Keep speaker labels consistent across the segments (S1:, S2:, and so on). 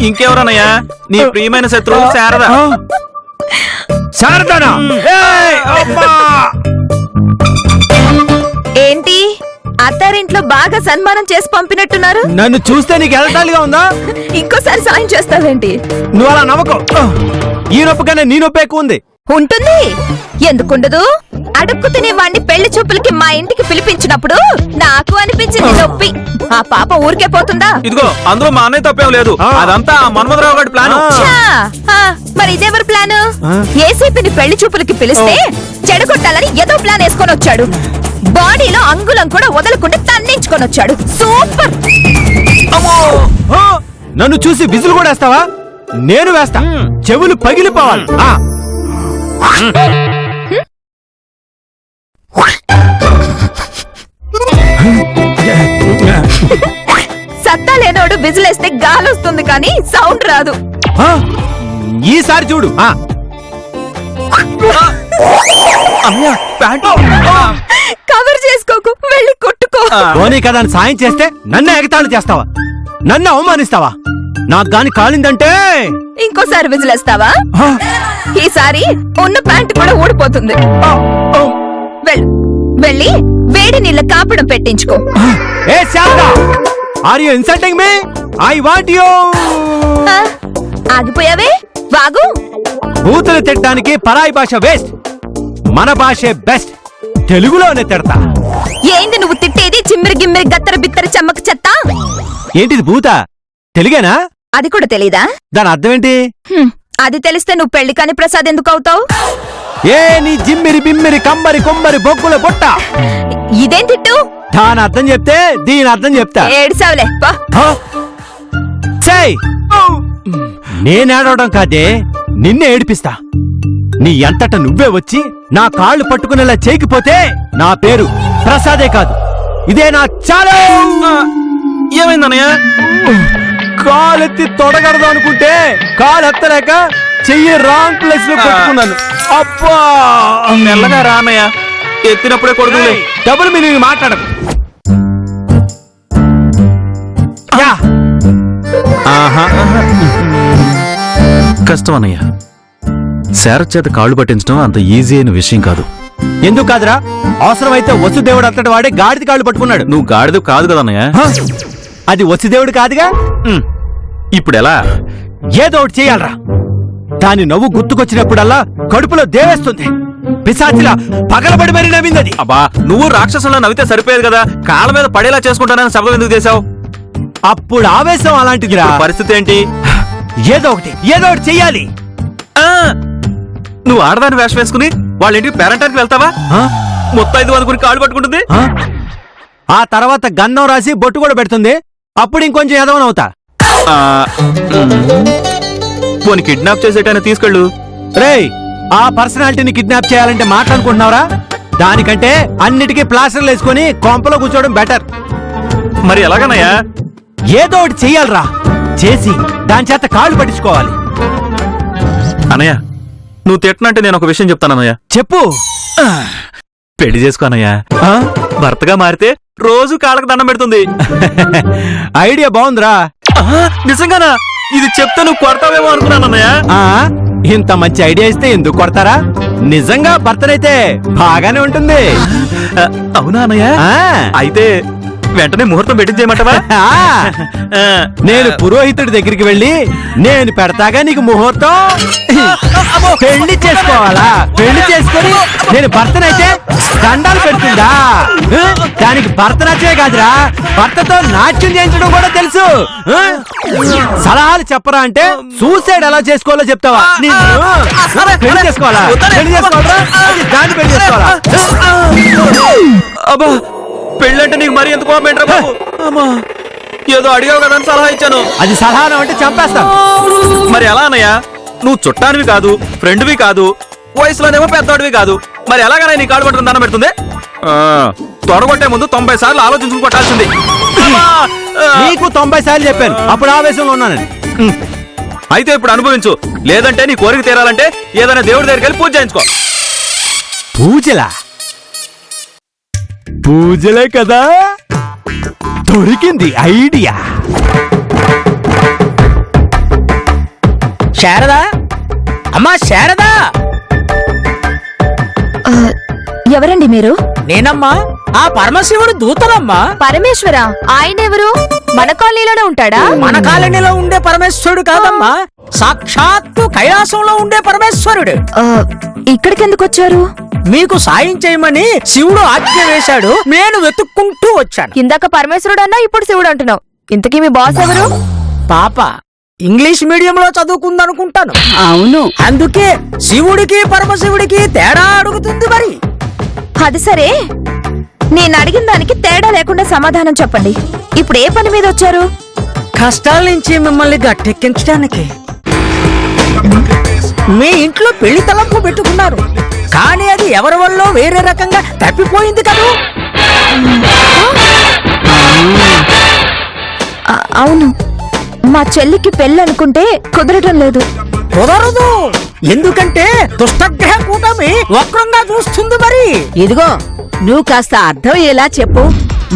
S1: ఇంకెవరన్నయ్యా? నీ ప్రియమైన శత్రువు శారద.
S2: శారదనా?
S3: ఏంటి అత్తారింట్లో బాగా సన్మానం చేసి పంపినట్టున్నారు?
S2: నన్ను చూస్తే నీకు ఎలటాలుగా ఉందా?
S3: ఇంకోసారి సాయం చేస్తావేంటి?
S2: నువ్వు అలా నవ్వకో. ఈ నొప్పి కన్నా నీ నొప్పి ఎక్కువ ఉంది.
S3: ఉంటుంది, ఎందుకుండదు? అడుక్కు తినేవాణ్ణి పెళ్లి చూపులకి మా ఇంటికి పిలిపించినప్పుడు నాకు అనిపించింది నొప్పి. ఆ పాప ఊరికే పోతుందా?
S1: ఇదిగో అందులో మా అన్నయ్య తప్పేం లేదు. అదంతా మన్మధరావు గారి ప్లాన్.
S3: మరి ఇదేవరి ప్లాను? ఏసీపీని పెళ్లి చూపులకి పిలిస్తే చెడగొట్టాలని ఏదో ప్లాన్ వేసుకొని వచ్చాడు. బాడీలో అంగుళం కూడా వదలకుండా తన్నించుకొని వచ్చాడు. సూపర్.
S2: నన్ను చూసి విజులు కూడా వేస్తావా? నేను వేస్తా. చెవులు పగిలిపోవాలి.
S3: సత్తా లేనోడు విజిలేస్తే గాలొస్తుంది కానీ సౌండ్ రాదు.
S2: ఈసారి చూడు.
S3: కవర్ చేసుకోకు, వెళ్ళి కొట్టుకో.
S2: ధోని కదా అని సాయం చేస్తే నన్ను ఎగతాళి చేస్తావా? నన్ను అవమానిస్తావా? నాకు గాని కాలిందంటే
S3: ఇంకోసారి విజిలేస్తావా? ఈసారి ఉన్న ప్యాంట్ కూడా ఊడిపోతుంది. వెళ్ళి వేడి నీళ్ళ కాపడం పెట్టించుకో.
S2: ఏ Sharada, are you insulting me? I want you.
S3: ఆగిపోయావే, వాగు.
S2: బూతులు తిట్టడానికి పరాయి భాష వేస్ట్, మన భాషే బెస్ట్. తెలుగులోనే తిడతా.
S3: ఏంది నువ్వు తిట్టేది? చిమ్మిరి గిమ్మిరి గత్తర బిత్తర చెమ్మక చెత్త.
S2: ఏంటిది బూత? తెలుగేనా?
S3: అది కూడా తెలీదా?
S2: దాని అర్థం ఏంటి?
S3: అది తెలిస్తే నువ్వు పెళ్లి కాని ప్రసాద్ ఎందుకు అవుతావు?
S2: ఏ నీ జిమ్మిరి బిమ్మిరి కమ్మరి కొమ్మరి బొగ్గుల బొట్ట.
S3: ఇదేం తిట్టు?
S2: దాని అర్థం చెప్తే దీని అర్థం చెప్తా.
S3: ఏడ్సావులే.
S2: నేనేడవడం కాదే, నిన్నే ఏడిపిస్తా. నీ అంతట నువ్వే వచ్చి నా కాళ్ళు పట్టుకునేలా చేయకపోతే నా పేరు ప్రసాదే కాదు, ఇదే నా చాలా.
S1: ఏమైందన్నయ్య?
S2: కాలెత్తి తొడగడదు అనుకుంటే కాలెత్తలేక చెయ్యి రాంగ్ ప్లేస్ లో పెట్టుకున్నాను. అబ్బా,
S1: మెల్లగా రా అన్నయ్య, ఎత్తినప్పుడే కొడుకులే.
S2: డబుల్ మీనింగ్ మాట్లాడకు.
S1: కష్టం అన్నయ్య, శారద చేత కాళ్ళు పట్టించడం అంత ఈజీ అయిన విషయం కాదు.
S2: ఎందుకు కాదురా? అవసరమైతే వసుదేవుడు అంతటి వాడే గాడిద కాళ్ళు పట్టుకున్నాడు.
S1: నువ్వు గాడిద కాదు కదా అన్నయ్య.
S2: అది వసుదేవుడు కాదుగా.
S1: ఇప్పుడెలా?
S2: ఏదో ఒకటి చెయ్యాలరా. దాని నవ్వు గుర్తుకొచ్చినప్పుడల్లా కడుపులో దేవేస్తుంది. పిశాచిలా పగలబడి మరీ నవ్వింది.
S1: అబ్బా, నువ్వు రాక్షసులా నవ్వితే సరిపోయేది కదా. కాళ్ళ మీద పడేలా చేసుకుంటానని శబ్దం ఎందుకు చేశావు?
S2: అప్పుడు ఆవేశం అలాంటిదిరా.
S1: పరిస్థితి ఏంటి?
S2: ఏదో ఒకటి చెయ్యాలి.
S1: నువ్వు ఆడదాని వేషం వేసుకుని వాళ్ళ ఇంటికి పేరంటానికి వెళ్తావా? మొత్తం అనుకుని కాళ్ళు పట్టుకుంటుంది.
S2: ఆ తర్వాత గంధం రాసి బొట్టు కూడా పెడుతుంది. అప్పుడు ఇంకొంచెం ఎదవనవుతా.
S1: పోనీ కిడ్నాప్ చేసేటైనా తీసుకెళ్ళు.
S2: రేయ్, ఆ పర్సనాలిటీని కిడ్నాప్ చేయాలంటే మాట్లాడుకుంటున్నావురా? దానికంటే అన్నిటికీ ప్లాస్టర్లు వేసుకుని కొంపలో కూర్చోవడం బెటర్.
S1: మరి ఎలాగనయ్యా?
S2: ఏదో ఒకటి చెయ్యాలరా. చేసి దాని చేత కాళ్ళు పట్టించుకోవాలి.
S1: అన్నయ్య, నువ్వు తిట్టనంటే నేను ఒక విషయం చెప్తానన్నయ్య.
S2: చెప్పు.
S1: పెళ్లి చేసుకో అన్నయ్య. భర్తగా మారితే రోజు కాళ్ళకు దండం పెడుతుంది.
S2: ఐడియా బాగుందిరా.
S1: నిజంగానా? ఇది చెప్తే నువ్వు కొడతావేమో అనుకున్నానన్నయ్య.
S2: ఇంత మంచి ఐడియా ఇస్తే ఎందుకు కొడతారా? నిజంగా భర్తనైతే బాగానే ఉంటుంది.
S1: అవునా అన్నయ్య? అయితే వెంటనే ముహూర్తం పెట్టించేయమంటావా?
S2: నేను పురోహితుడి దగ్గరికి వెళ్ళి నేను పెడతాగా నీకు ముహూర్తం. పెళ్లి చేసుకోవాలా? పెళ్లి చేసుకుని నేను భర్తనైతే దండాలు పెడుతుందా? దానికి భర్త నచ్చే కాదురా, భర్తతో నాట్యం చేయించడం కూడా తెలుసు. సలహాలు చెప్పరా అంటే సూసైడ్ ఎలా చేసుకోవాలో చెప్తావా? పెళ్లి చేసుకోవాలా? పెళ్లి చేసుకోవాలా? దాన్ని పెళ్లి చేసుకోవాలా?
S1: అబ్బా, పెళ్ళంటే నీకు మరీ ఎంత కోపం ఏంట్రా బాబు? ఏదో అడిగావు కదా అని సలహా ఇచ్చాను.
S2: అది సలహా అంటే చంపేస్తాను.
S1: మరి ఎలా అన్నయ్య? నువ్వు చుట్టానివి కాదు, ఫ్రెండ్వి కాదు, వయసులోనేమో పెద్దవాడివి కాదు. మరి ఎలాగైనా నీ కాళ్ళు పట్టుకుని దండం పెడుతుంది? తొడగొట్టే ముందు 90 సార్లు ఆలోచించుకుని కొట్టాల్సింది.
S2: నీకు 90 సార్లు చెప్పాను, అప్పుడు ఆవేశంలో ఉన్నానని.
S1: అయితే ఇప్పుడు అనుభవించు. లేదంటే నీ కోరిక తీరాలంటే ఏదైనా దేవుడి దగ్గరికి వెళ్ళి పూజ చేయించుకో.
S2: పూజలే కదా. దొరికింది ఐడియా.
S4: శారదా, అమ్మా శారదా.
S3: ఆ, ఎవరండి మీరు?
S4: నేనమ్మా ఆ పరమశివుడు దూతనమ్మా.
S3: పరమేశ్వర, ఆయన ఎవరు? మన కాలనీలోనే ఉంటాడా?
S4: మన కాలనీలో ఉండే పరమేశ్వరుడు కాదమ్మా, సాక్షాత్తు కైలాసంలో ఉండే పరమేశ్వరుడు.
S3: ఆ, ఇక్కడికి ఎందుకు వచ్చారు?
S4: మీకు సాయం చేయమని శివుడు ఆజ్ఞ వేశాడు, నేను వెతుక్కుంటూ వచ్చాను.
S3: ఇందాక పరమేశ్వరుడు అన్నా ఇప్పుడు శివుడు అంటున్నావు. ఇంతకీ మీ బాస్ ఎవరు?
S4: పాప ఇంగ్లీష్ మీడియంలో చదువుకుందనుకుంటాను.
S2: అవును.
S4: అందుకే శివుడికి పరమశివుడికి తేడా అడుగుతుంది మరి.
S3: అది సరే, నేను అడిగిన దానికి తేడా లేకుండా సమాధానం చెప్పండి. ఇప్పుడు ఏ పని మీద వచ్చారు?
S4: కష్టాల నుంచి మిమ్మల్ని గట్టెక్కించడానికి. మీ ఇంట్లో పెళ్లి తలంపు పెట్టుకున్నారు, కానీ అది ఎవరి వల్ల వేరే రకంగా తప్పిపోయింది కదా.
S3: అవును, మా చెల్లికి పెళ్ళి అనుకుంటే కుదరటం లేదు.
S4: కుదరదు, ఎందుకంటే దుష్టగ్రహ కూటమి వక్రంగా చూస్తుంది మరి.
S5: ఇదిగో నువ్వు కాస్త అర్థం ఎలా చెప్పు.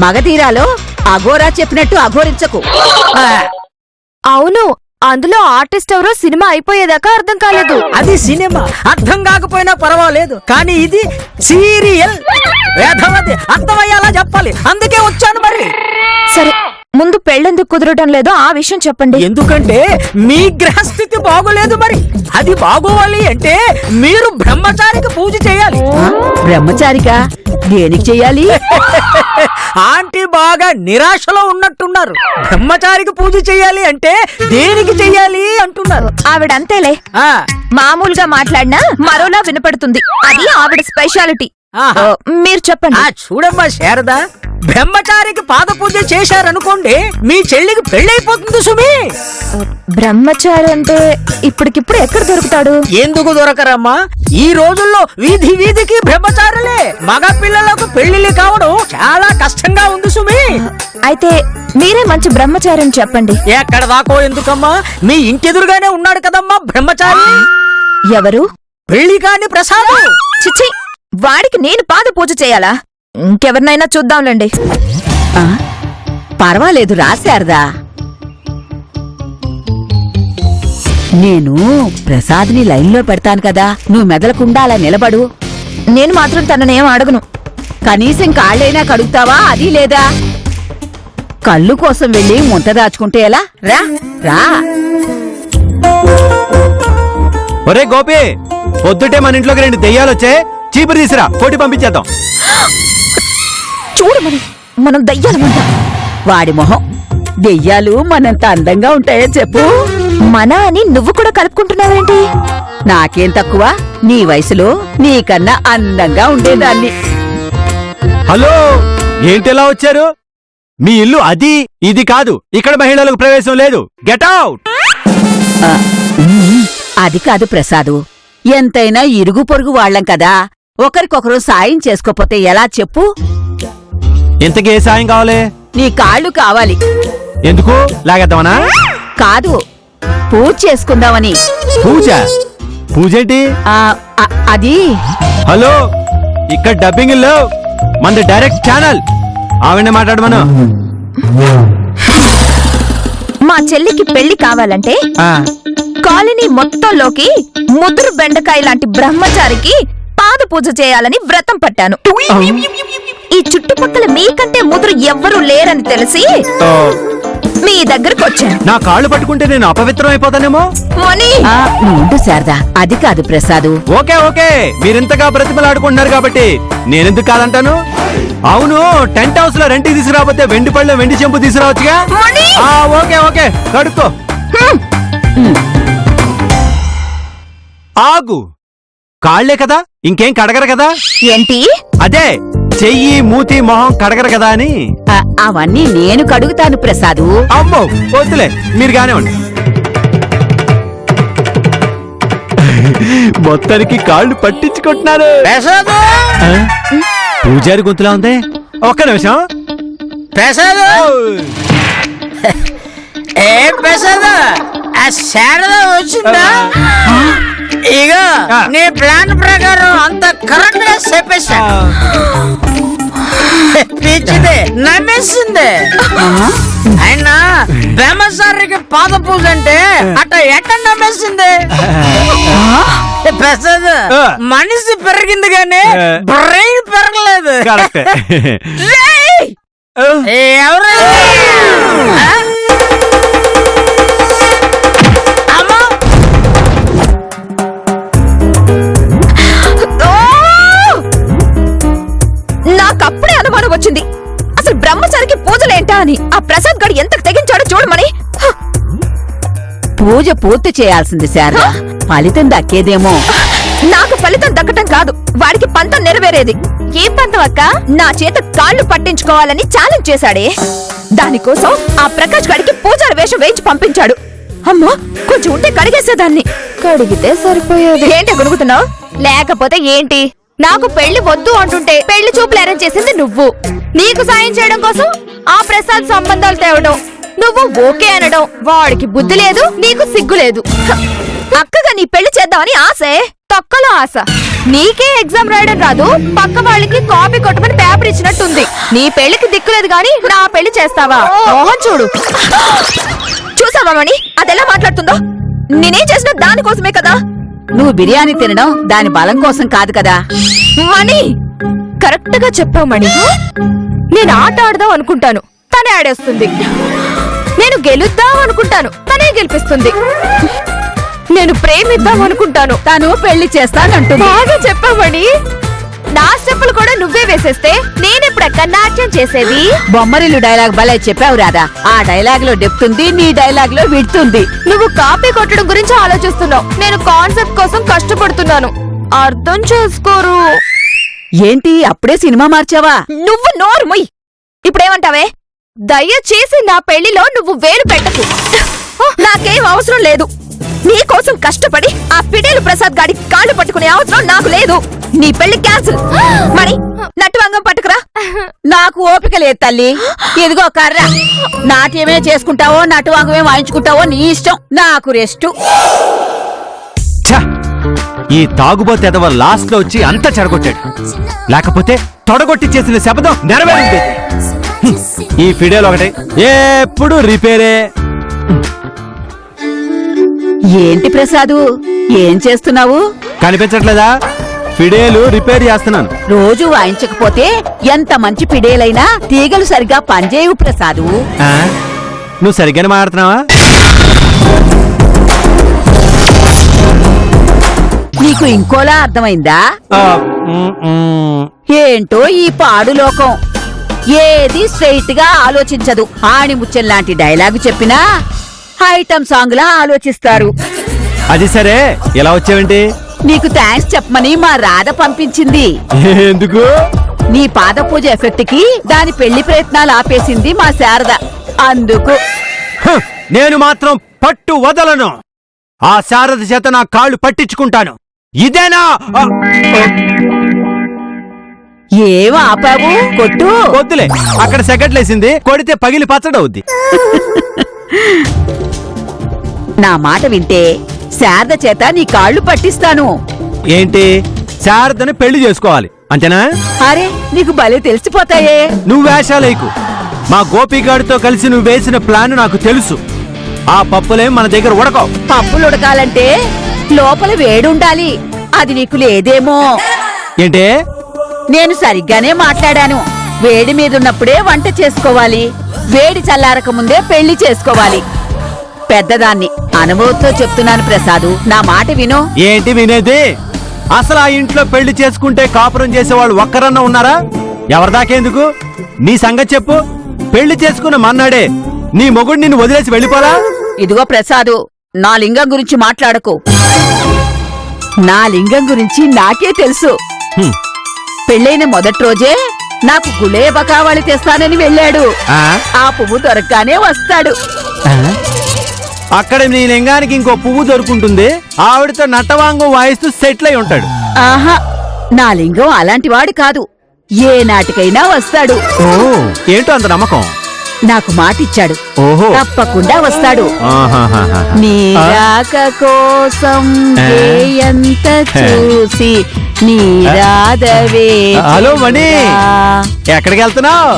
S5: మగధీరాలో అఘోరా చెప్పినట్టు అఘోరించకు.
S4: ఆ,
S3: అవును, అందులో ఆర్టిస్ట్ ఎవరో సినిమా అయిపోయేదాకా అర్థం కాలేదు.
S4: అది సినిమా, అర్థం కాకపోయినా పర్వాలేదు, కానీ ఇది సీరియల్. వేధవది అర్థమయ్యేలా చెప్పాలి, అందుకే వచ్చాను మరి.
S3: సరే, ముందు పెళ్ళెందుకు కుదరటం లేదో ఆ విషయం చెప్పండి.
S4: ఎందుకంటే మీ గ్రహస్థితి బాగోలేదు మరి. అది బాగోవాలి అంటే మీరు బ్రహ్మచారికి పూజ చేయాలి.
S5: బ్రహ్మచారిగా దేనికి చెయ్యాలి?
S4: ఆంటీ బాగా నిరాశలో ఉన్నట్టున్నారు. బ్రహ్మచారికి పూజ చేయాలి అంటే దేనికి చెయ్యాలి అంటున్నారు.
S3: ఆవిడంతేలే,
S4: ఆ,
S3: మామూలుగా మాట్లాడినా మరోలా వినపడుతుంది. అది ఆవిడ స్పెషాలిటీ.
S4: ఆహా.
S3: మీరు చెప్పండి.
S4: చూడమ్మా శారదా, బ్రహ్మచారికి పాద పూజ చేశారనుకోండి, మీ చెల్లికి పెళ్ళైపోతుంది సుమి.
S3: బ్రహ్మచారి అంటే ఇప్పటికిప్పుడు ఎక్కడ దొరుకుతాడు?
S4: ఎందుకు దొరకరమ్మా? ఈ రోజుల్లో వీధి వీధికి బ్రహ్మచారులే. మగ పిల్లలకు పెళ్లిళ్ళు కావడం చాలా కష్టంగా ఉంది సుమి.
S3: అయితే మీరే మంచి బ్రహ్మచారి అని చెప్పండి.
S4: ఎక్కడ దాకో ఎందుకమ్మా, మీ ఇంకెదురుగానే ఉన్నాడు కదమ్మా బ్రహ్మచారి.
S3: ఎవరు?
S4: పెళ్లి కాని ప్రసాద్.
S3: చిచి, వాడికి నేను పాద పూజ చేయాలా? ఇంకెవరినైనా చూద్దాంలేండి.
S5: ఆ, పర్వాలేదు రాశారదా. నేను ప్రసాద్ని లైన్లో పెడతాను కదా, నువ్వు మెదలకుండా అలా నిలబడు.
S3: నేను మాత్రం తననేం అడగను.
S5: కనీసం కాళ్ళైనా కడుగుతావా? అది లేదా? కళ్ళు కోసం వెళ్ళి ముంత దాచుకుంటే ఎలా? రా రా.
S2: ఒరే గోపి, పొద్దుటే మన ఇంట్లోకి 2 దెయ్యాలు వచ్చే, చీపురు తీసిరా, పోటీ పంపించేద్దాం.
S3: చూడు మరి, మనం దయ్యాలమంట.
S5: వాడి మొహం, దెయ్యాలు మనంత అందంగా ఉంటాయో చెప్పు.
S3: మన అని నువ్వు కూడా కలుపుకుంటున్నావేంటి?
S5: నాకేం తక్కువ, నీ వయసులో నీకన్నా అందంగా ఉండేదాన్ని.
S2: హలో, ఏంటిలా వచ్చారు? మీ ఇల్లు అది ఇది కాదు, ఇక్కడ మహిళలకు ప్రవేశం లేదు. Get out.
S5: ఆ, అది కాదు ప్రసాదు, ఎంతైనా ఇరుగు పొరుగు వాళ్ళం కదా, ఒకరికొకరు సాయం చేసుకోపోతే ఎలా చెప్పు.
S2: ఇంతకీ ఏ సాయం కావాలి?
S5: నీ కాళ్ళు కావాలి.
S2: ఎందుకు? లాగేద్దామనా?
S5: కాదు, పూజ చేసుకుందామని.
S2: పూజ? పూజేంటి?
S5: ఆ, అది
S2: హలో, ఇక్కడ డబ్బింగ్ లో మనది డైరెక్ట్ ఛానల్. ఆవిడ మాట్లాడమను.
S3: మా చెల్లికి పెళ్లి కావాలంటే కాలనీ మొత్తంలోకి ముదురు బెండకాయ లాంటి బ్రహ్మచారికి పాద పూజ చేయాలని వ్రతం పట్టాను. ఈ చుట్టుపక్కల మీకంటే ముదురు ఎవ్వరూ లేరని తెలిసి మీ దగ్గరకు వచ్చాను.
S2: నా కాళ్ళు పట్టుకుంటే నేను అపవిత్రం అయిపోతానేమో.
S3: మనీ,
S5: ఆ, ఉండు శారదా, అది కాదు ప్రసాదు.
S2: ఓకే ఓకే, మీరింతగా బ్రతిమలాడుకుంటున్నారు కాబట్టి నేనెందుకు కాదంటాను. అవును, టెంట్ హౌస్ లో రెంట్కి తీసుకురాబోతే వెండి పళ్ళెం వెండి చెంపు తీసుకురావచ్చుగా.
S3: మనీ!
S2: ఓకే ఓకే, కడుక్కో. ఆగు, కాళ్లే కదా, ఇంకేం కడగరు కదా.
S3: ఏంటి?
S2: అదే చెయ్యి మూతి మొహం కడగరు కదా అని.
S5: ఆ, అవన్నీ నేను కడుగుతాను ప్రసాదు.
S2: అమ్మో వద్దులే, మీరు కానివ్వండి. మొత్తానికి కాళ్ళు పట్టించుకుంటున్నారు.
S4: ప్రసాద్,
S2: పూజారి గొంతులా ఉంది. ఒక్క నిమిషం.
S4: ప్రసాద్, ఏ ప్రసాద్, ఆ శారద వచ్చిందా? ఇక నీ ప్లాన్ ప్రకారం అంత కరెక్ట్ గా చెప్పేశా. పిచ్చిదే నమ్మేసింది. ఆయన బ్రహ్మచారికి పాద పూజ అంటే అట్ట ఎట్ట నమ్మేసింది. ప్రసాద్ మనిషి పెరిగింది కానీ బ్రెయిన్ పెరగలేదు.
S2: కరెక్టే.
S3: రేయ్!
S4: ఎవరు
S3: నాకప్పుడే అనుమానం వచ్చింది. అసలు బ్రహ్మచారికి పూజలేంటా అని. ఆ ప్రసాద్ గడు ఎంత తెగించాడో చూడమని.
S5: పూజ పూర్తి చేయాల్సింది శారదా, ఫలితం దక్కేదేమో.
S3: నాకు ఫలితం దక్కటం కాదు, వాడికి పంతం నెరవేరేది. ఏం పంతం అక్క? నా చేత కాళ్ళు పట్టించుకోవాలని ఛాలెంజ్ చేశాడే. దానికోసం ఆ ప్రకాష్ గడికి పూజారి వేషం వేయించి పంపించాడు. అమ్మా, కొంచెం ఉంటే కడిగేసేదాన్ని. కడిగితే సరిపోయేది. ఏంటి గొనుగుతున్నావు? లేకపోతే ఏంటి? నాకు పెళ్లి వద్దు అంటుంటే పెళ్లి చూపులు అరేంజ్ చేసింది నువ్వు. నీకు సాయం చేయడం కోసం ఆ ప్రసాద్ సంబంధాలు తేవడం, నువ్వు ఓకే అనడం. వాడికి బుద్ధి లేదు, నీకు సిగ్గు లేదు. అక్కగా నీ పెళ్లి చేద్దామని ఆశే, తొక్కలో ఆశ. నీకే ఎగ్జామ్ రాయడం రాదు, పక్క వాళ్ళకి కాపీ కొట్టమని పేపర్ ఇచ్చినట్టుంది. నీ పెళ్లికి దిక్కులేదు గాని నా పెళ్లి చేస్తావా? మోహన్ చూడు. చూసావా మణి అదెలా మాట్లాడుతుందో? నేనేం చేసినా దానికోసమే కదా.
S5: నువ్వు బిర్యానీ తినడం దాని బలం కోసం కాదు కదా.
S3: మణి కరెక్ట్ గా చెప్పావు మణి. నేను ఆట ఆడదాం అనుకుంటాను, తనే ఆడేస్తుంది. నేను గెలుద్దాం అనుకుంటాను, తనే గెలిపిస్తుంది. నేను ప్రేమిద్దాం అనుకుంటాను,
S5: తను పెళ్లి చేస్తానంటుంది.
S3: బాగా చెప్పావని. నా స్టెప్పులు కూడా నువ్వే వేసేస్తే నేనెప్పుడక్క నాట్యం చేసేది?
S5: బొమ్మరిల్లు డైలాగ్ భలే చెప్పావు రాదా. ఆ డైలాగ్ లో డెప్త్ ఉంది, నీ డైలాగ్ లో విడుతుంది.
S3: నువ్వు కాపీ కొట్టడం గురించి ఆలోచిస్తున్నావు, నేను కాన్సెప్ట్ కోసం కష్టపడుతున్నాను. అర్థం చేసుకోరు.
S5: ఏంటి అప్పుడే సినిమా మార్చావా?
S3: నువ్వు నోరు ముయ్. ఇప్పుడేమంటావే? దయచేసి నా పెళ్లిలో నువ్వు వేలు పెట్టకు. నాకేం అవసరం లేదు. నీకోసం కష్టపడి ఆ పిడేలు ప్రసాద్ గాడి కాళ్ళు పట్టుకునే అవసరం నాకు లేదు. నీ పెళ్లి క్యాన్సిల్. మరి నటువంగం పట్టుకురా.
S5: నాకు ఓపిక లేదు తల్లి. ఇదిగో కర్ర. నాట్యమే చేసుకుంటావో నటువంగమే వాయించుకుంటావో నీ ఇష్టం, నాకు రెస్టు.
S2: ఛ! ఈ తాగుబోతు ఎదవ లాస్ట్ లో వచ్చి అంతా చెడగొట్టాడు. లేకపోతే తొడగొట్టి చేసిన శబ్దం నెరవేరింది. ఈ ఫిడేలు ఒకటి ఎప్పుడు రిపేరే.
S5: ఏంటి ప్రసాదు, ఏం చేస్తున్నావు?
S2: కనిపించట్లేదా? ఫిడేలు రిపేర్ చేస్తున్నాను.
S5: రోజు వాయించకపోతే ఎంత మంచి పిడేలైనా తీగలు సరిగా పనిచేయవు ప్రసాదు.
S2: ఆ? నువ్వు సరిగ్గానే మాట్లాడుతున్నావా?
S5: నీకు ఇంకోలా అర్థమైందా?
S2: ఆ, మ్, మ్.
S5: ఏంటో ఈ పాడు లోకం, ఏది స్ట్రైట్ గా ఆలోచించదు. ఆణిముత్యం లాంటి డైలాగు చెప్పినా ఐటమ్ సాంగ్ లా ఆలోచిస్తారు.
S2: అది సరే, ఎలా వచ్చావేంటి?
S5: నీకు థ్యాంక్స్ చెప్పమని మా రాధ పంపించింది.
S2: ఎందుకు?
S5: నీ పాద పూజ ఎఫెక్ట్ కి దాని పెళ్లి ప్రయత్నాలు ఆపేసింది మా శారద, అందుకు.
S2: హ! నేను మాత్రం పట్టు వదలను. ఆ శారద చేత నా కాళ్ళు పట్టించుకుంటాను. ఇదేనా? ఆ!
S5: ఏం ఆపావు? కొట్టు.
S2: వద్దులే, అక్కడ సెగట్లేసింది, కొడితే పగిలి పచ్చడవుద్ది.
S5: నా మాట వింటే శారద చేత నీ కాళ్ళు పట్టిస్తాను.
S2: ఏంటి? శారదను పెళ్లి చేసుకోవాలి అంతేనా?
S5: అరే, నీకు భలే తెలిసిపోతాయే.
S2: నువ్వు వేషాలేకు. మా గోపిగాడితో కలిసి నువ్వు వేసిన ప్లాన్ నాకు తెలుసు. ఆ పప్పులేం మన దగ్గర ఉడకవు.
S5: పప్పులు ఉడకాలంటే లోపల వేడుండాలి, అది నీకు లేదేమో.
S2: ఏంటే?
S5: నేను సరిగ్గానే మాట్లాడాను. వేడి మీదున్నప్పుడే వంట చేసుకోవాలి, వేడి చల్లారక ముందే పెళ్లి చేసుకోవాలి. పెద్దదాన్ని, అనుభవంతో చెప్తున్నాను ప్రసాదు, నా మాట విను.
S2: ఏంటి వినేది? అసలు ఆ ఇంట్లో పెళ్లి చేసుకుంటే కాపురం చేసేవాళ్ళు ఒక్కరన్నా ఉన్నారా? ఎవరిదాకేందుకు? నీ సంగతి చెప్పు. పెళ్లి చేసుకున్న మన్నాడే నీ మొగుడు నిన్ను వదిలేసి వెళ్ళిపోలా?
S5: ఇదిగో ప్రసాదు, నా లింగం గురించి మాట్లాడకు. నా లింగం గురించి నాకే తెలుసు.
S2: హ్మ్.
S5: పెళ్ళైన మొదటి రోజే నాకు గుళే బకావాళి తెస్తానని వెళ్ళాడు.
S2: ఆ?
S5: ఆ పువ్వు దొరకగానే వస్తాడు.
S2: అక్కడ నీ లింగానికి ఇంకో పువ్వు దొరుకుంటుంది. ఆవిడతో నట్టవాంగం వాయిస్తూ సెటిల్ అయి ఉంటాడు.
S5: ఆహా, నా లింగం అలాంటివాడు కాదు, ఏ నాటికైనా వస్తాడు.
S2: ఓ, ఏంటో అంత నమ్మకం?
S5: నాకు మాటిచ్చాడు,
S2: ఓహో.
S5: తప్పకుండా వస్తాడు.
S2: ఆహాహాహా.
S5: నీ రాక కోసం
S2: ఆ?
S5: ఎంత చూసి నీరాదవే
S2: హలో మణి ఎక్కడికి వెళ్తున్నావు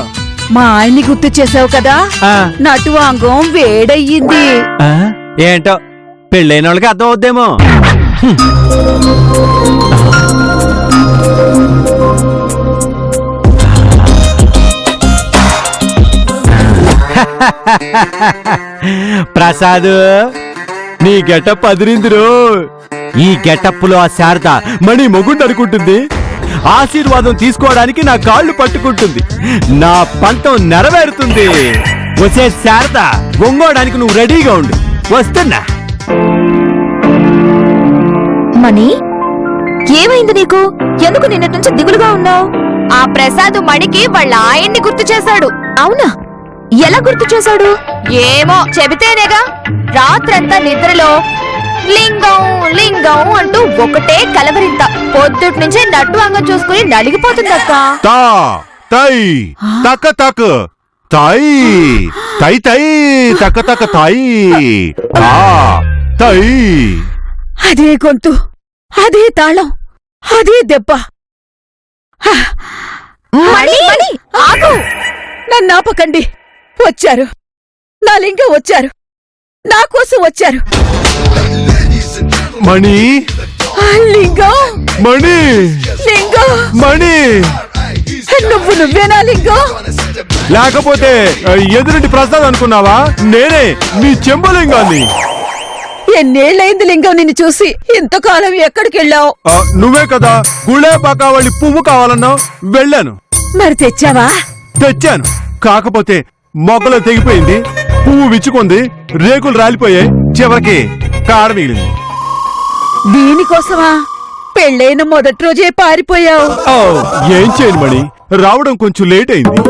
S5: మా ఆయన్ని గుర్తు చేసావు కదా నటువాంగం వేడయ్యింది
S2: ఏంటో పెళ్ళైన వాళ్ళకి అర్థం అవుద్దేమో ప్రసాద్ నీ గెటప్ అదిరిందిరో ఈ గెటప్ లో ఆ శారద మణి మొగుండు అనుకుంటుంది ఆశీర్వాదం తీసుకోవడానికి నా కాళ్ళు పట్టుకుంటుంది నా పంతం నెరవేరుతుంది వచ్చే శారద వంగోడానికి నువ్వు రెడీగా ఉండు వస్తున్నా
S3: మణి ఏమైంది నీకు? ఎందుకు నిన్నటి నుంచి దిగులుగా ఉన్నావు? ఆ ప్రసాద్ మణికి వాళ్ళ ఆయన్ని గుర్తు చేశాడు. అవునా? ఎలా గుర్తు చేశాడు? ఏమో చెబితేనేగా. రాత్రంతా నిద్రలో లింగం లింగం అంటూ ఒకటే కలవరింత. పొద్దుటి నుంచే నట్టు అంగం చూసుకుని నలిగిపోతుందక్క.
S6: తా తై తక తక తై తై తై తక తక తై తా తై.
S5: అదే గొంతు, అదే తాళం, అదే దెబ్బ.
S3: మణి మణి ఆగు.
S5: నన్నాపకండి. వచ్చారు, నా లింగం వచ్చారు, నా కోసం వచ్చారు.
S6: మణి
S5: లింగం,
S6: మణి
S5: లింగం,
S6: మణి
S5: నువ్వేనా లింగం?
S6: లేకపోతే ఎదురింటి ప్రసాద్ అనుకున్నావా? నేనే నీ చెంబలింగాన్ని.
S5: ఎన్నేళ్లైంది లింగం నిన్ను చూసి. ఇంతకాలం ఎక్కడికెళ్ళావు?
S6: నువ్వే కదా గుళేపాక వాళ్ళి పువ్వు కావాలన్నావు, వెళ్ళాను.
S5: మరి తెచ్చావా?
S6: తెచ్చాను, కాకపోతే మొగ్గలో తెగిపోయింది, పువ్వు విచ్చుకుంది, రేకులు రాలిపోయాయి, చివరికి కాడ మిగిలింది.
S5: దీనికోసమా పెళ్ళైన మొదటి రోజే పారిపోయావు?
S6: ఏం చేయను మణి, రావడం కొంచెం లేట్ అయింది.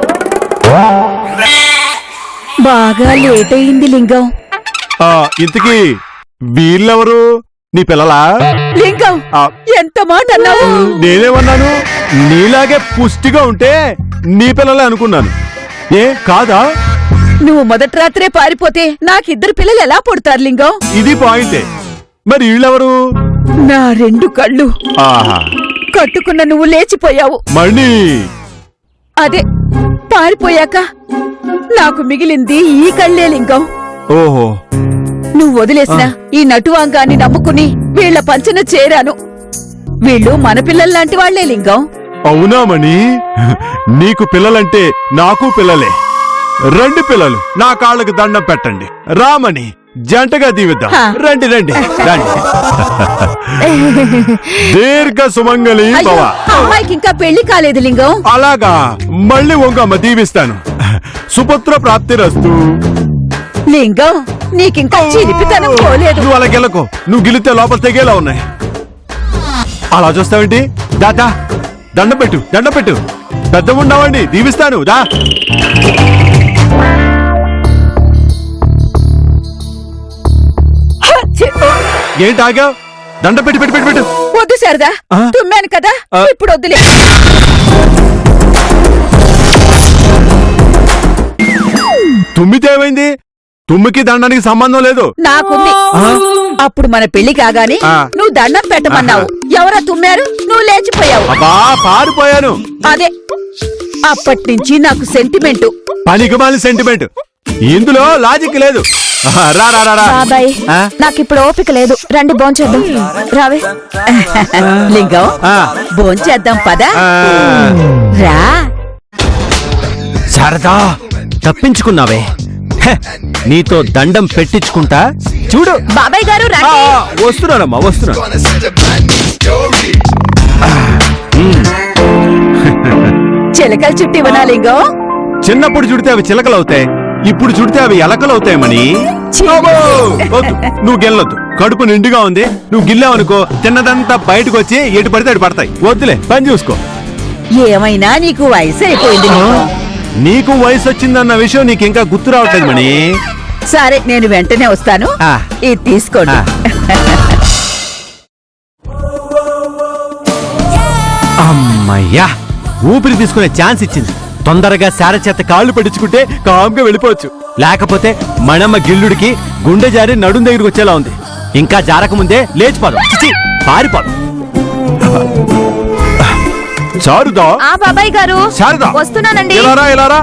S5: బాగా లేట్ అయింది లింగం.
S6: ఇంతకీ వీళ్ళెవరు? నీ పిల్లలా?
S5: లింగం, ఎంత మాట అన్నావు?
S6: నేనేమన్నాను? నీలాగే పుష్టిగా ఉంటే నీ పిల్లలే అనుకున్నాను. ఏ కాదా?
S5: నువ్వు మొదటి రాత్రే పారిపోతే నాకిద్దరు పిల్లలు ఎలా పుడతారు లింగం?
S6: ఇది పాయింటే. మరి వీళ్ళెవరు?
S5: నా రెండు కళ్ళు.
S6: ఆహా,
S5: కట్టుకున్న నువ్వు లేచిపోయావు.
S6: మణి
S5: అదే పారిపోయాక నాకు మిగిలింది ఈ కళ్ళే లింగం.
S6: ఓహో,
S5: నువ్వు వదిలేసిన ఈ నటువాంగాన్ని నమ్ముకుని వీళ్ల పంచన చేరాను. వీళ్ళు మన పిల్లల్లాంటి వాళ్లే లింగం.
S6: అవునా మణి? నీకు పిల్లలంటే నాకు పిల్లలే. రెండు పిల్లలు నా కాళ్ళకు దండం పెట్టండి. రామని జంటగా దీవిద్దాం. రండి రండి రండి. దీర్ఘ సుమంగళి భవ.
S5: అమ్మాయికి ఇంకా పెళ్లి కాలేదు లింగం.
S6: అలాగా, మళ్ళీ వంగమ్మ దీవిస్తాను. సుపుత్ర ప్రాప్తి రస్తు.
S5: లింగం, నీకింకా చిరిపితనం పోలేదు.
S6: నువ్వు అలా గెలకు, నువ్వు గెలితే లోపల తెగేలా ఉన్నాయి. అలా చూస్తావేంటి? దాదా దండం పెట్టు, దండం పెట్టు. పెద్ద ఉన్నావండి, దీవిస్తాను. దా ఏంటి ఆగావు? దండ పెట్టి పెట్టి పెట్టి పెట్టు.
S5: వద్దు శారదా, తుమ్మాను కదా, ఇప్పుడు వద్దులే.
S6: తుమ్మితే ఏమైంది? తుమ్మికి దండానికి సంబంధం లేదు.
S5: నాకుంది. అప్పుడు మన పెళ్లి కాగానే నువ్వు దండం పెట్టమన్నావు. ఎవరా తుమ్మారు? నువ్వు లేచిపోయావు.
S6: అబ్బా, పారిపోయాను.
S5: అదే అప్పటి నుంచి నాకు సెంటిమెంటు.
S6: పనికిమాలి సెంటిమెంట్. ఇందులో లాజిక్ లేదు. రా రా రా రా.
S3: బాబాయ్, నాకిప్పుడు ఓపిక లేదు. రండి భోంచేద్దాం. రావే.
S5: లింగం, భోంచేద్దాం పదా. రా.
S2: శారదా, తప్పించుకున్నావే. హె, నీతో దండం పెట్టించుకుంటా చూడు.
S3: బాబాయ్ గారు రండి.
S2: వస్తున్నానమ్మా, వస్తున్నా.
S5: చిలకలు చుట్టివనా లింగం?
S6: చిన్నప్పుడు చుడితే అవి చిలకలవుతాయి, ఇప్పుడు చుడితే అవి ఎలకలవుతాయమని. వద్దు, నువ్వు గెల్లొద్దు. కడుపు నిండుగా ఉంది, నువ్వు గిల్లావనుకో తిన్నదంతా బయటకు వచ్చి ఎటు పడితే అటు పడతాయి. వద్దులే, పని చూసుకో.
S5: ఏమైనా నీకు వయసు అయిపోయింది లింగం.
S6: నీకు వయసు వచ్చిందన్న విషయం నీకు ఇంకా గుర్తు రావట్లేదు మణి.
S5: సరే, నేను వెంటనే వస్తాను. ఇది తీసుకోండి.
S2: అమ్మయ్యా, ఊపిరి తీసుకునే ఛాన్స్ ఇచ్చింది. తొందరగా శార చేత కాళ్ళు పెట్టించుకుంటే కామ్గా వెళ్ళిపోవచ్చు. లేకపోతే మణమ్మ గిల్లుడికి గుండె జారి నడుం దగ్గరికి వచ్చేలా ఉంది. ఇంకా జారకముందే లేచిపోదు, చిచి పారిపోదు.
S6: చారుదా
S3: ఆ బాబాయ్ గారు
S6: శారదా
S3: వస్తున్నానండి.
S6: ఇలారా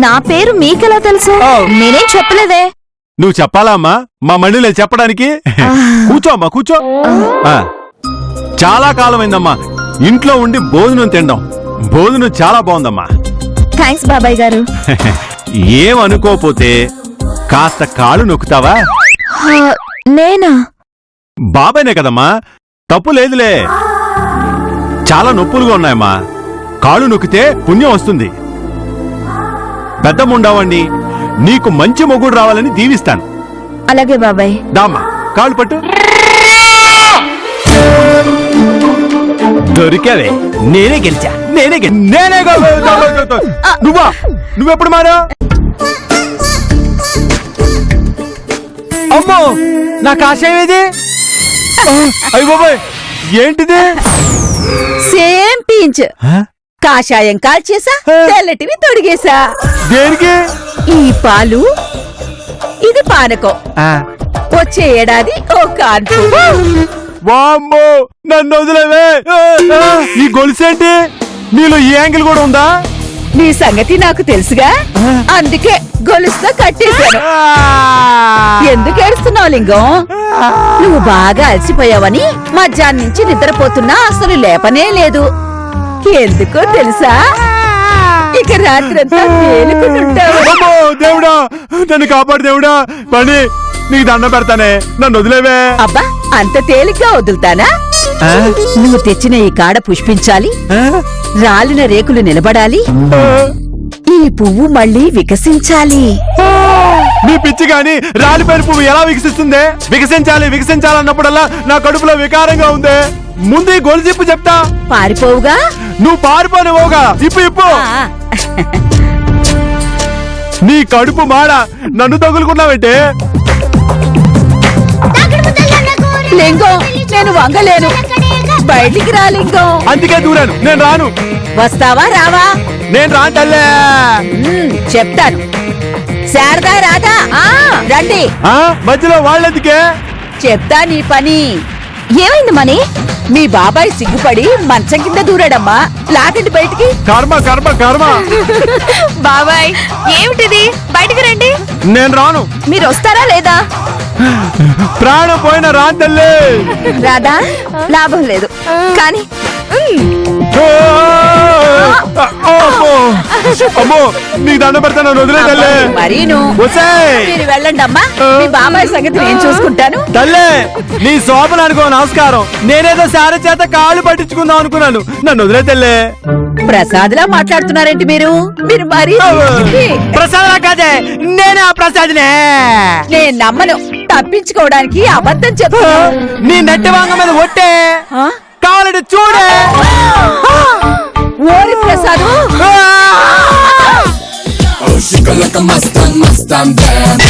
S3: నా పేరు మీకెలా తెలుసు? నేనేం చెప్పలేదే.
S6: నువ్వు చెప్పాలా అమ్మా మా మళ్ళీ చెప్పడానికి? కూర్చో అమ్మా కూర్చో. ఆ, చాలా కాలమైందమ్మా ఇంట్లో ఉండి భోజనం తినడం. భోజనం చాలా బాగుందమ్మా.
S3: థ్యాంక్స్ బాబాయ్ గారు.
S6: ఏమనుకోపోతే కాస్త కాళ్ళు నొక్కుతావా?
S3: ఆ, నేనా?
S6: బాబాయ్నే కదమ్మా, తప్పు లేదులే. చాలా నొప్పులుగా ఉన్నాయమ్మా. కాళ్ళు నొక్కితే పుణ్యం వస్తుంది. పెద్ద ముండావండి, నీకు మంచి మొగుడు రావాలని దీవిస్తాను.
S3: అలాగే బాబాయ్.
S6: దామ్మా కాళ్ళు పట్టు.
S2: దొరికావే, నేనే గెలిచా.
S6: నేనే నువ్వా? నువ్వెప్పుడు మారా?
S2: అమ్మో, నా కాషాయం ఏది?
S6: అయ్య బాబాయ్, ఏంటిది?
S5: Same pinch. కాషాయం కాల్చేసా, తెల్లటివి తొడిగేసా.
S6: దేనికి?
S5: ఈ పాలు, ఇది పానకం. వచ్చే ఏడాది ఓ కాన్పు.
S6: వామ్మో, నన్ను వదిలేవే. ఈ గొలుసేంటి? నీలో ఈ యాంగిల్ కూడా ఉందా?
S5: నీ సంగతి నాకు తెలుసుగా, అందుకే గొలుసుతో కట్టేశాను. ఎందుకు ఏడుస్తున్నావు లింగం? నువ్వు బాగా అలసిపోయావని మధ్యాహ్నం నుంచి నిద్రపోతున్నా అసలు లేపనే లేదు. ఎందుకో తెలుసా? ఇక రాత్రంతా మేలుకుంటుంటావు.
S6: అమ్మో, దేవుడా నన్ను కాపాడు దేవుడా. పని నీకు దండం పెడతానే, నన్ను వదిలేవే.
S5: అబ్బా, అంత తేలిగ్గా వదులుతానా? నువ్వు తెచ్చిన ఈ కాడ పుష్పించాలి, రాలిన రేకులు నిలబడాలి, ఈ పువ్వు మళ్ళీ వికసించాలి.
S6: నీ పిచ్చి గాని రాలిపోయిన పువ్వు ఎలా వికసిస్తుంది? వికసించాలన్నప్పుడల్లా నా కడుపులో వికారంగా ఉంది. ముందు ఈ గొలుసిప్పు చెప్తా.
S5: పారిపోవుగా?
S6: నువ్వు పారిపోనివోగా. ఇప్పు
S5: ఆ,
S6: నీ కడుపు మాడ నన్ను తగులుకున్నావంటే.
S5: లింగం, నేను వంగలేను. బయటికి రా లింగం.
S6: అందుకే దూరాను. నేను రాను.
S5: వస్తావా రావా?
S6: నేను రాను తల్లే.
S5: చెప్తాను. శారదా రాధా, రండి.
S6: మధ్యలో వాళ్ళెందుకే?
S5: చెప్తా నీ పని.
S3: ఏమైంది మనీ?
S5: మీ బాబాయ్ సిగ్గుపడి మంచం కింద దూరాడమ్మా. లాగండి బయటికి.
S6: కర్మ కర్మ కర్మ.
S3: బాబాయ్, ఏమిటిది? బయటికి రండి.
S6: నేను రాను.
S3: మీరు వస్తారా లేదా?
S6: ప్రాణం పోయిన రాను తల్లే.
S3: రాధా, లాభం లేదు. కానీ
S6: అమ్మో, నీకు దండ పెడతాను, వదిలే తల్లే.
S5: మరీను.
S6: ఒసేయ్.
S5: మీరు వెళ్ళండి అమ్మా, మీ బాబాయ్ సంగతి నేను చూసుకుంటాను.
S2: తల్లే, నీ శోభను అనుకో. నమస్కారం. నేనేదో సారి చేత కాళ్ళు పట్టించుకుందాం అనుకున్నాను. నన్ను వదిలే తల్లే.
S5: ప్రసాద్లా మాట్లాడుతున్నారేంటి మీరు? మీరు మరీ
S2: ప్రసాద్ కాదే, నేనే ఆ ప్రసాద్నే.
S5: నేను నమ్మను. తప్పించుకోవడానికి అబద్ధం చెప్తున్నాను.
S2: నీ నెట్టి వాంగ మీద ఒట్టే,
S5: ఆ?
S2: కావాలంటే చూడే.
S5: ఓరి Prasad.
S7: Oh, she gon' look a must and bad.